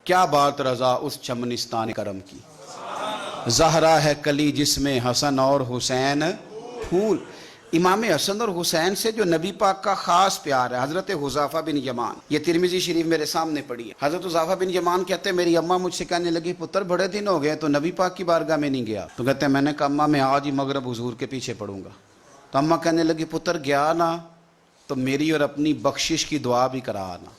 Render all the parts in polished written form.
کیا بات رضا اس چمنستان کرم کی، زہرا ہے کلی جس میں حسن اور حسین پھول۔ امام حسن اور حسین سے جو نبی پاک کا خاص پیار ہے، حضرت حذیفہ بن یمان، یہ ترمذی شریف میرے سامنے پڑھی ہے۔ حضرت حذیفہ بن یمان کہتے ہیں میری اماں مجھ سے کہنے لگی پتر بڑے دن ہو گئے تو نبی پاک کی بارگاہ میں نہیں گیا، تو کہتے ہیں میں نے کہا اماں میں آج ہی مغرب حضور کے پیچھے پڑھوں گا، تو اماں کہنے لگی پتر گیا نا تو میری اور اپنی بخشش کی دعا بھی کرا آنا۔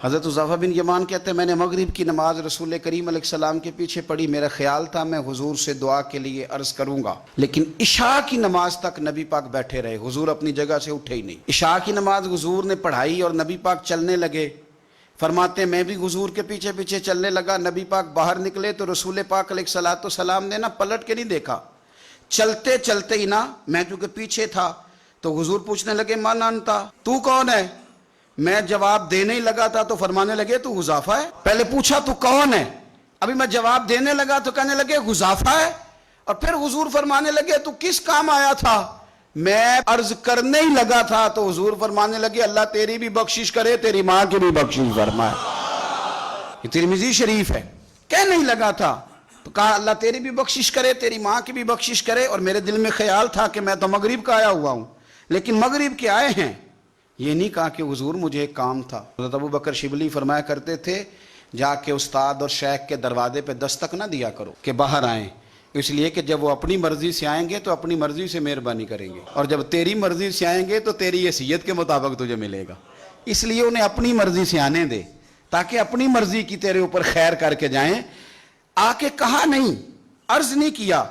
حضرت حذیفہ بن یمان کہتے ہیں میں نے مغرب کی نماز رسول کریم علیہ السلام کے پیچھے پڑھی، میرا خیال تھا میں حضور سے دعا کے لیے عرض کروں گا، لیکن عشاء کی نماز تک نبی پاک بیٹھے رہے، حضور اپنی جگہ سے اٹھے ہی نہیں۔ عشاء کی نماز حضور نے پڑھائی اور نبی پاک چلنے لگے، فرماتے ہیں میں بھی حضور کے پیچھے پیچھے چلنے لگا، نبی پاک باہر نکلے تو رسول پاک علیہ السلام نے نا پلٹ کے نہیں دیکھا، چلتے چلتے ہی نا، میں چونکہ پیچھے تھا تو حضور پوچھنے لگے من انتا، تو کون ہے؟ میں جواب دینے ہی لگا تھا تو فرمانے لگے تو حذیفہ ہے۔ پہلے پوچھا تو کون ہے، ابھی میں جواب دینے لگا تو کہنے لگے حذیفہ ہے، اور پھر حضور فرمانے لگے تو کس کام آیا تھا؟ میں عرض کرنے ہی لگا تھا تو حضور فرمانے لگے اللہ تیری بھی بخشش کرے تیری ماں کی بھی بخشش فرمائے۔ یہ ترمذی شریف ہے، کہنے ہی لگا تھا تو کہا اللہ تیری بھی بخشش کرے تیری ماں کی بھی بخشش کرے، اور میرے دل میں خیال تھا کہ میں تو مغرب کا آیا ہوا ہوں، لیکن مغرب کے آئے ہیں، یہ نہیں کہا کہ حضور مجھے ایک کام تھا۔ حضرت ابو بکر شبلی فرمایا کرتے تھے جا کے استاد اور شیخ کے دروازے پہ دستک نہ دیا کرو کہ باہر آئیں، اس لیے کہ جب وہ اپنی مرضی سے آئیں گے تو اپنی مرضی سے مہربانی کریں گے، اور جب تیری مرضی سے آئیں گے تو تیری حیثیت کے مطابق تجھے ملے گا، اس لیے انہیں اپنی مرضی سے آنے دے تاکہ اپنی مرضی کی تیرے اوپر خیر کر کے جائیں۔ آ کے کہا نہیں، عرض نہیں کیا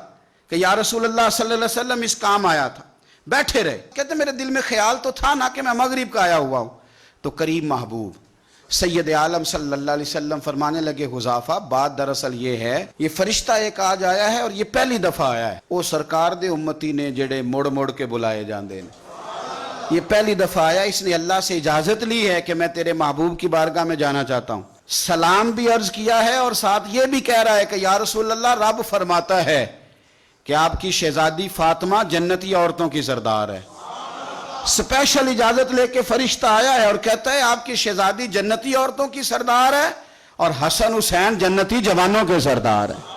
کہ یا رسول اللہ صلی اللہ علیہ وسلم اس کام آیا تھا، بیٹھے رہے، کہتے میرے دل میں خیال تو تھا نا کہ میں مغرب کا آیا ہوا ہوں۔ تو کریم محبوب سید عالم صلی اللہ علیہ وسلم فرمانے لگے حذیفہ بات دراصل یہ ہے، یہ فرشتہ ایک آج آیا ہے اور یہ پہلی دفعہ آیا ہے، وہ سرکار دے امتی نے جڑے مڑ مڑ کے بلائے جاندے نے، یہ پہلی دفعہ آیا، اس نے اللہ سے اجازت لی ہے کہ میں تیرے محبوب کی بارگاہ میں جانا چاہتا ہوں، سلام بھی عرض کیا ہے اور ساتھ یہ بھی کہہ رہا ہے کہ یا رسول اللہ رب فرماتا ہے کہ آپ کی شہزادی فاطمہ جنتی عورتوں کی سردار ہے۔ سپیشل اجازت لے کے فرشتہ آیا ہے اور کہتا ہے آپ کی شہزادی جنتی عورتوں کی سردار ہے اور حسن حسین جنتی جوانوں کے سردار ہے۔